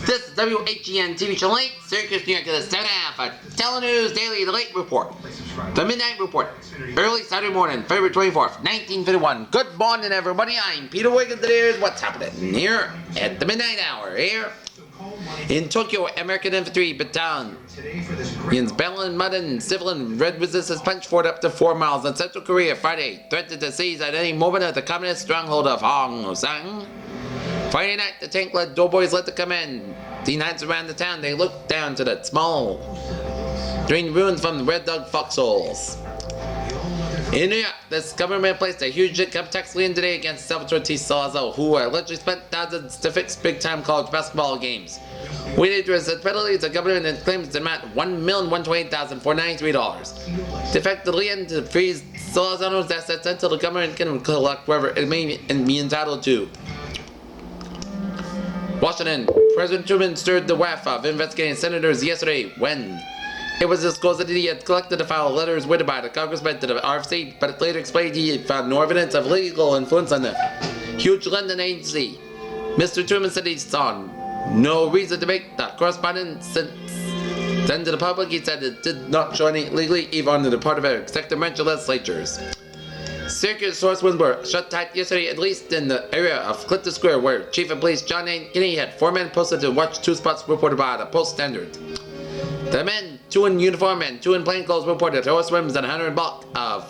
This is WHEN TV Channel 8, Syracuse, New York, the 7.5 Telenews Daily The Late Report. The Midnight Report. Early Saturday morning, February 24th, 1951. Good morning, everybody. I'm Peter Wiggins, and here's what's happening here at the midnight hour. Here in Tokyo, American Infantry Battalion in Berlin, Mud, and Civil and Red Resistance punched forward up to 4 miles in Central Korea Friday, threatened to seize at any moment at the communist stronghold of Hong Sang. Friday night, the tank-led doughboys led the command. The United around the town, they looked down to the small green ruins from the Red Dog foxholes. In New York, this government placed a huge income tax lien today against Salvatore T. Salazzo, who allegedly spent thousands to fix big-time college basketball games. We need to resist penalties. The government claims to amount $1,128,493. To effect the lien to freeze Salazzo's assets until the government can collect wherever it may be entitled to. Washington, President Truman stirred the wrath of investigating senators yesterday when it was disclosed that he had collected a file of letters written by the congressman to the RFC, but it later explained he had found no evidence of legal influence on the huge London agency. Mr. Truman said he saw no reason to make the correspondence sent to the public. He said it did not show any legally, even on the part of the executive branch of legislatures. Syracuse sources were shut tight yesterday, at least in the area of Clinton Square, where Chief of Police John A. Kinney had 4 men posted to watch 2 spots reported by the Post Standard. The men, 2 in uniform and 2 in plainclothes, reported horse rims and 100 block of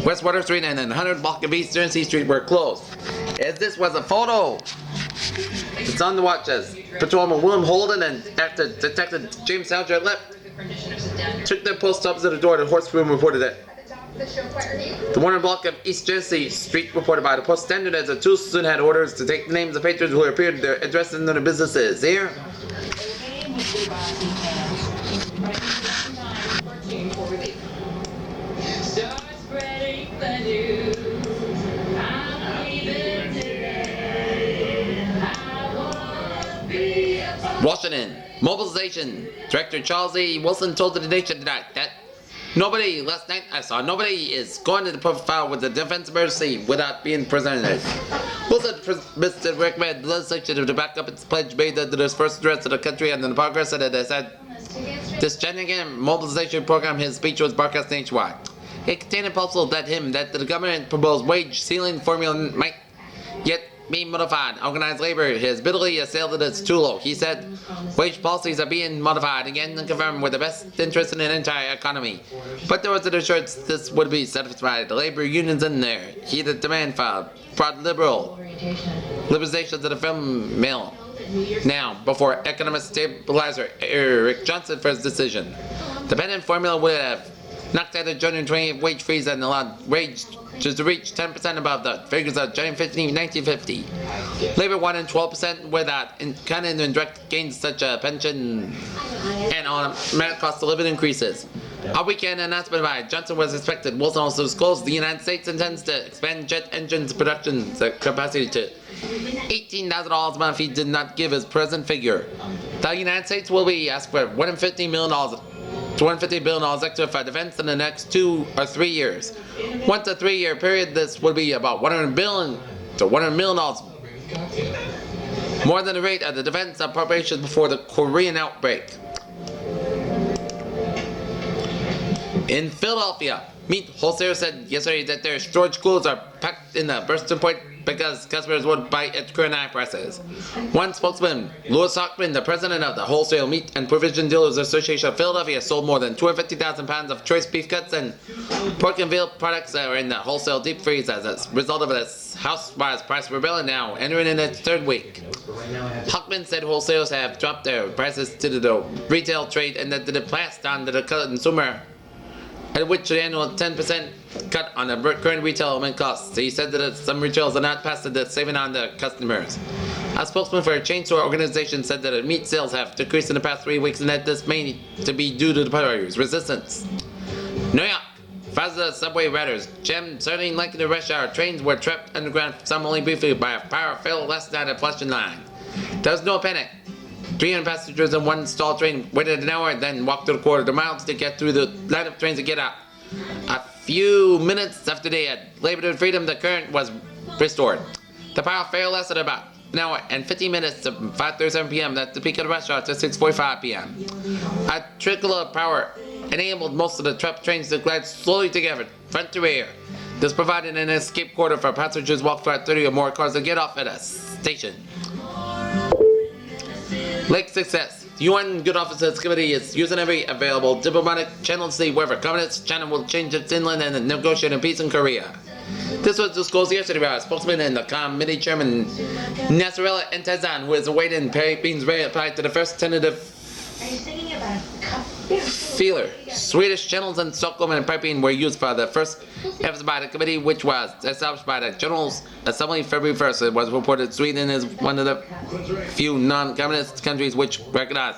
West Water Street and 100 block of East Jersey Street were closed. As this was a photo, it's on the watch as Patrolman William Holden and Detective James Salger left, took their post up to the door. The horse room reported it. The 100 block of East Jersey Street reported by the Post Standard as the 2 soon had orders to take the names of patrons who appeared their address in their businesses. Here. Washington, mobilization. Director Charles E. Wilson told the nation tonight that last night I saw nobody is going to the profile with the defense emergency without being presented. Wilson Mr. recommended the legislature to back up its pledge made under his first address to the country and the progress that it has had. This January mobilization program, his speech was broadcast nationwide. It contained a proposal that the government proposed wage ceiling formula might yet be modified. Organized labor has bitterly assailed it as too low. He said, wage policies are being modified again and confirmed with the best interest in the entire economy. But there was an assurance this would be satisfied. The labor unions in there heated demand for broad liberalization of the film mill. Now, before economic stabilizer Eric Johnson for his decision, the Bennett formula would have knocked out the January 28th wage freeze and allowed wage to reach 10% above the figures of January 15, 1950. Labor wanted 12% without kind of indirect gains such as pension and automatic cost of living increases. A weekend announcement by Johnson was expected. Wilson also disclosed the United States intends to expand jet engines production capacity to $18,000 a month. He did not give his present figure. The United States will be asked for $150 million to $150 billion extra for defense in the next 2 or 3 years. Once a 3-year period, this would be about $100 billion to $100 million, more than the rate of the defense appropriations before the Korean outbreak. In Philadelphia, meat wholesalers said yesterday that their storage coolers are packed in the bursting point because customers would buy at current high prices. One spokesman, Louis Hockman, the president of the Wholesale Meat and Provision Dealers Association of Philadelphia, sold more than 250,000 pounds of choice beef cuts and pork and veal products that are in the wholesale deep freeze as a result of this house-wise price rebellion now entering in its 3rd week. Hockman said wholesalers have dropped their prices to the retail trade and that they passed on to the consumer, at which the annual 10% cut on the current retail element costs. He said that some retailers are not passing the saving on the customers. A spokesman for a chain store organization said that meat sales have decreased in the past 3 weeks and that this may to be due to the pirates' resistance. New York, Fazla subway riders jammed starting like in the rush hour. Trains were trapped underground, some only briefly by a power failed last night at Flushing Line. There was no panic. 300 passengers in one stalled train waited an hour and then walked to the quarter of the miles to get through the line of trains to get out. A few minutes after they had labored in freedom, the current was restored. The power failure lasted about an hour and 15 minutes to 5:37 p.m. at the peak of the rush hour to 6:45 p.m. A trickle of power enabled most of the trains to glide slowly together, front to rear. This provided an escape corridor for passengers walk through 30 or more cars to get off at a station. Lake success. The UN Good Offices Committee is using every available diplomatic channel to see whether Communist China will change its inland and negotiate a peace in Korea. This was disclosed yesterday by a spokesman and the committee chairman Nasrallah Entazan, who is awaiting Philippines' reply to the first tentative feeler. Swedish channels in Stockholm and Piping were used for the first efforts by the committee, which was established by the General Assembly February 1st. It was reported Sweden is one of the few non-communist countries which recognize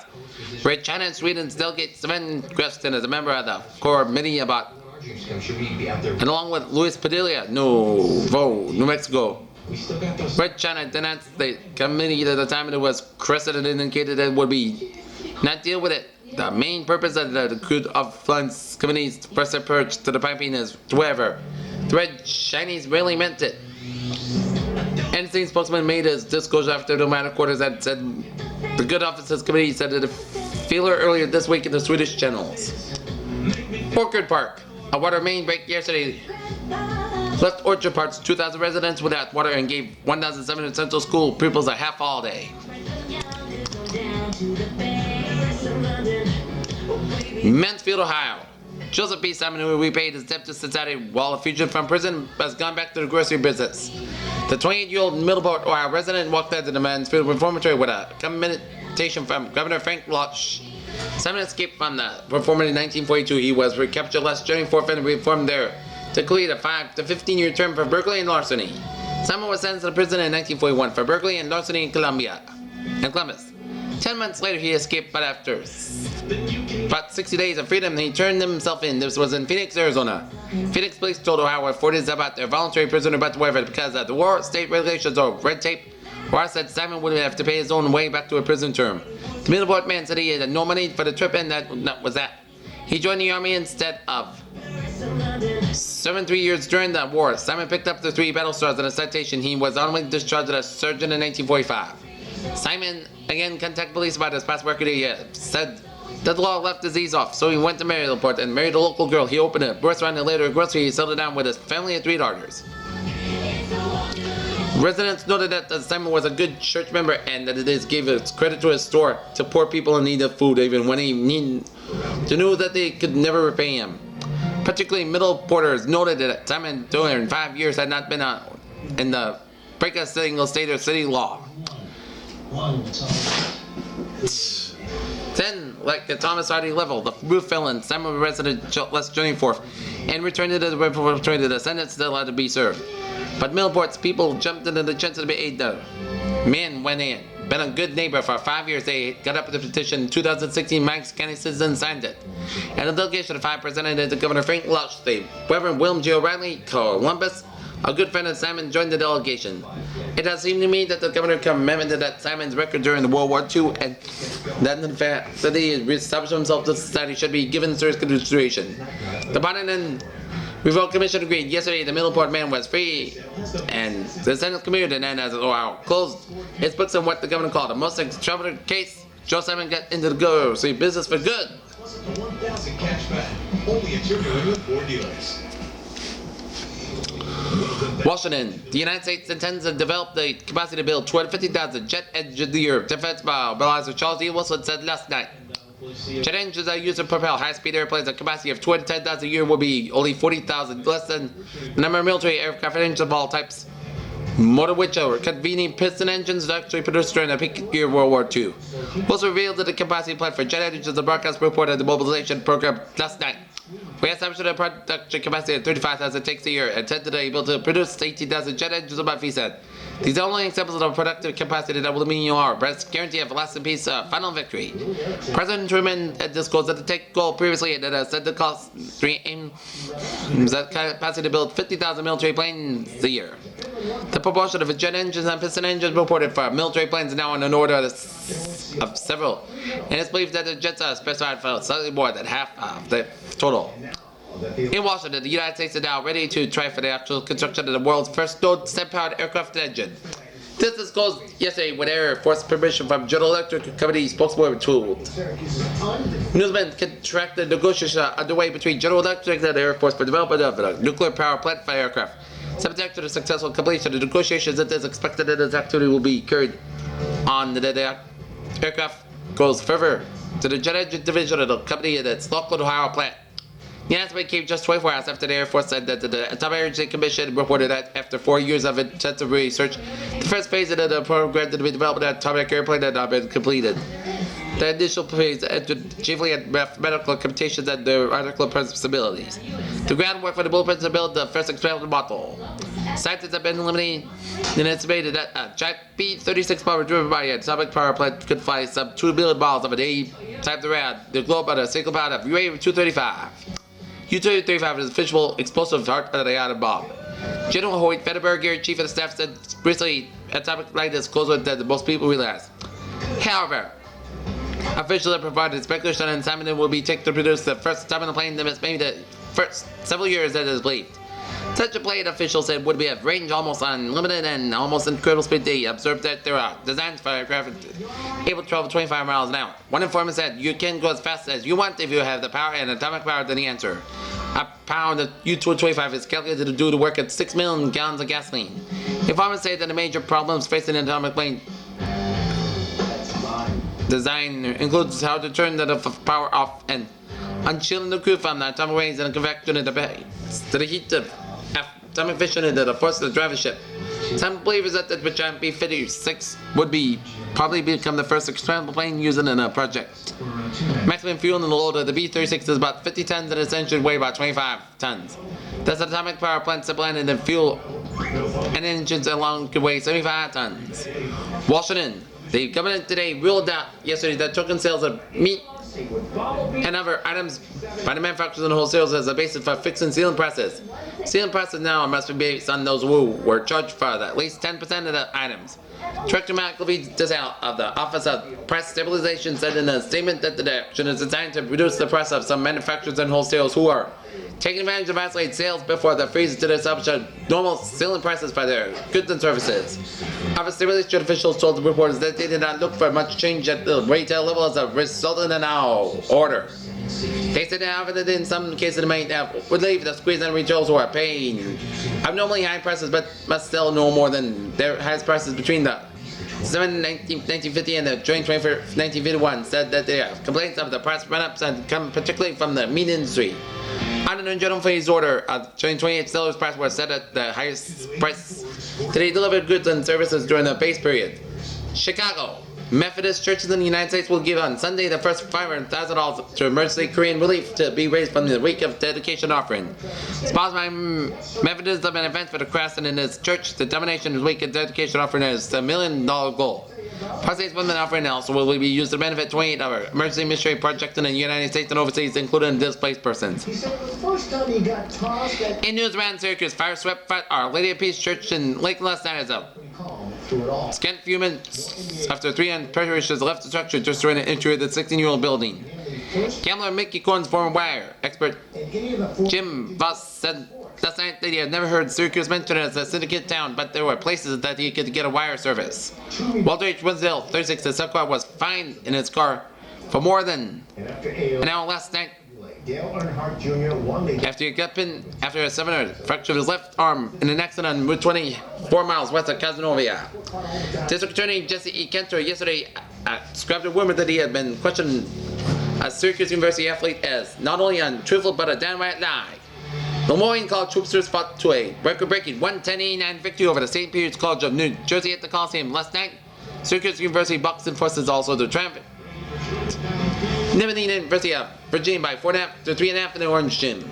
Great China and Sweden's delegate Sven Greston as a member of the core committee about, and along with Luis Padilla, New Mexico. Red China denounced the committee at the time it was crested and indicated that it would be not deal with it. The main purpose of the Good Offices Committee's first approach to the piping is, however, the Red Chinese really meant it. NC spokesman made his disclosure after the matter quarters that said the Good Offices Committee said that a feeler earlier this week in the Swedish channels. Orchard Park. A water main break yesterday left Orchard Park's 2,000 residents without water and gave 1,700 Central School pupils a half holiday. Mansfield, Ohio. Joseph B. Simon, who repaid his debt to society while a fugitive from prison, has gone back to the grocery business. The 28-year-old Middleport, Ohio resident walked out to the Mansfield Reformatory with a commendation from Governor Frank Lush. Simon escaped from the reformatory in 1942. He was recaptured last June 4th and reformed there to complete a 5 to 15-year term for burglary and larceny. Simon was sentenced to prison in 1941 for burglary and larceny in Columbus. 10 months later, he escaped, but after about 60 days of freedom, he turned himself in. This was in Phoenix, Arizona. Phoenix police told Ohio authorities about their voluntary prisoner but whether because of the war, state regulations, or red tape. Ohio said Simon would have to pay his own way back to a prison term. The Middleport man said he had no money for the trip, and that was that. He joined the army instead of serving 3 years during the war. Simon picked up the 3 battle stars in a citation. He was honorably discharged as a sergeant in 1945. Simon again contacted police about his past record. He said that the law left his ease off, so he went to Middleport and married a local girl. He opened a restaurant and later a grocery. He settled down with his family and 3 daughters. Residents noted that Simon was a good church member and that it gave its credit to his store to poor people in need of food, even when he knew that they could never repay him. Particularly Middleporters noted that Simon during 5 years had not been in the break a single state or city law. Then, like the Thomas Hardy level, the roof fell in. Simon resident last June 4th and returned to the reformatory. The sentence still had to be served. But Middleport's people jumped into the chance to be aid. The man went in. Been a good neighbor for 5 years. They got up with the petition. In 2016, Meigs County citizens signed it. And the delegation of 5 presented to Governor Frank Lush. The Reverend William G. O'Reilly, Columbus, a good friend of Simon, joined the delegation. It has seemed to me that the governor commended that Simon's record during the World War II and that in fact that he established himself to society should be given serious consideration. The Biden and Revolt Commission agreed yesterday the Middleport man was free, and the Senate committee then as Ohio closed its books on what the governor called the most extravagant case. Joe Simon got into the grocery business for good. $1,000 cash back, only at your New England Ford dealers. Washington. The United States intends to develop the capacity to build 250,000 jet engines a year. Defense Advisor Charles E. Wilson said last night. Jet engines are used to propel high-speed airplanes. A capacity of 210,000 a year will be only 40,000, less than the number of military aircraft engines of all types. Motor which are convenient piston engines actually produced during the peak year World War II. Wilson revealed that the capacity plan for jet engines, the broadcast report of the mobilization program last night. We established a production capacity of 35,000 takes a year and intend to be able to produce 18,000 jet engines, about he said. These are only examples of productive capacity that will mean our best guarantee of lasting peace, final victory. President Truman disclosed that the take goal previously that said the cost aim that capacity to build 50,000 military planes a year. The proportion of jet engines and piston engines reported for military planes is now in an order of several, and it's believed that the jets are specified for slightly more than half of the total. In Washington, the United States is now ready to try for the actual construction of the world's first dual step-powered aircraft engine. This is closed yesterday with Air Force permission from General Electric Company spokeswoman told. Newsmen contracted negotiations underway between General Electric and the Air Force for development of a nuclear power plant for aircraft. Subject to the successful completion of the negotiations, it is expected that this activity will be carried on the aircraft goes further to the jet engine division of the company in its local Ohio plant. The announcement came just 24 hours after the Air Force said that the Atomic Energy Commission reported that after 4 years of intensive research, the first phase of the program to be developed an atomic airplane had not been completed. The initial phase entered chiefly at mathematical computations and theoretical possibilities. The groundwork for the blueprints to build the first experimental model. Scientists have been eliminating and estimated that a giant B-36 bomber driven by an atomic power plant could fly some 2 billion miles of a day, times around the globe on a single pound of uranium-235. U-235 is a fissile explosive heart of the atom bomb. General Hoyt Federberger, chief of the staff, said recently atomic light is closer than most people realize. However, officials have provided speculation on time it will be taken to produce the first atomic plane that is maybe the first several years that is believed. Such a plane, officials said, would be of range almost unlimited and almost incredible speed. They observed that there are designs for aircraft able to travel 25 miles an hour. One informant said, you can go as fast as you want if you have the power and atomic power to the answer. A pound of U-225 is calculated to do the work at 6 million gallons of gasoline. Informants say that the major problems facing an atomic plane design includes how to turn the power off and unshielding the crew from the atomic rays and convection in the bay to the heat of atomic fission into the force to drive the ship. Some believers that the giant B-56 would probably become the first experimental plane used in a project. Maximum fuel in the load of the B-36 is about 50 tons and its engine weighs about 25 tons. This atomic power plant supplemented in fuel and engines alone could weigh 75 tons. Washington. The government today ruled out yesterday that token sales of meat and other items by the manufacturers and wholesalers as a basis for fixing ceiling presses. Ceiling presses now must be based on those who were charged for at least 10% of the items. Director McAfee Desal of the Office of Price Stabilization said in a statement that the action is designed to reduce the price of some manufacturers and wholesalers who are taking advantage of isolated sales before the freeze to the establishment of normal ceiling prices for their goods and services. Office stabilization officials told the reporters that they did not look for much change at the retail level as a result of the now order. They said, however, that in some cases they might relieve the squeeze on retailers who are paying abnormally high prices but must sell no more than their highest prices between the 1950 and the June 21st, 1951 said that they have complaints of the price run-ups and come particularly from the meat industry. Under the general phase order, June 28th sellers price was set at the highest price to they delivered goods and services during the base period. Chicago. Methodist churches in the United States will give on Sunday the first $500,000 to emergency Korean relief to be raised from the week of dedication offering. Sponsored by Methodist of an event for the Crescent in his church, the domination week of dedication offering is $1 million goal. Proceeds from the offering also will be used to benefit 28 other emergency missionary projects in the United States and overseas, including displaced persons. In news around Syracuse, fire swept Our Lady of Peace Church in Lake last night as a scant few minutes after 300 parishes left the structure just during the entry of the 16-year-old building. Gambler Mickey Corn's former wire expert Jim Voss said last night that he had never heard Syracuse mentioned as a syndicate town, but there were places that he could get a wire service. Walter H. Winsdale, 36, the subcar was fined in his car for more than an hour last night after he got pinned after a 700 fractured his left arm in an accident on Route 20, 4 miles west of Casanova. District Attorney Jesse E. Cantor yesterday described a rumor that he had been questioned a Syracuse University athlete as not only untruthful but a downright lie. Lemoyne College troopsters fought to a record-breaking 110-89 victory over the St. Peter's College of New Jersey at the Coliseum last night. Syracuse University boxing forces also the triumph. Navy University of Virginia by 4.5 to 3.5 in the Orange Gym.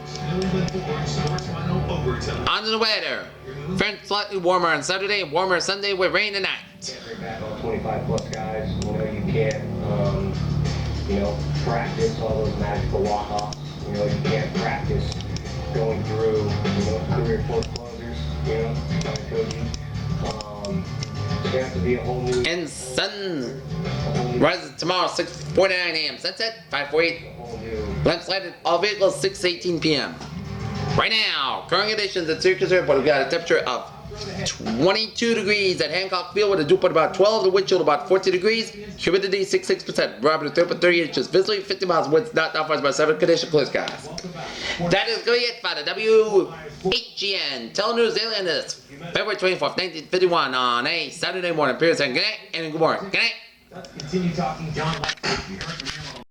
On to the weather. Fair and slightly warmer on Saturday, warmer Sunday with rain tonight. 25 plus guys, you can't, practice all those magical walk-offs. You can't practice going through, 3 or 4 closers, It's going to have to be a whole new... And sun rises tomorrow, 6:49 a.m. Sunset, 5:48. Landslighted all vehicles, 6:18 p.m. Right now, current conditions at Syracuse Airport, we've got a temperature of 22 degrees at Hancock Field with a dew point about 12, the wind chill about 14 degrees, humidity 66%, barometer 30 inches, visibly 50 miles, winds not that far by 7, condition clear skies. That is going to be it for the WHEN Telenews Daily on this February 24th, 1951 on a Saturday morning. Pierce and good night and good morning. Good night. Let's continue talking John Lexford. We heard from him.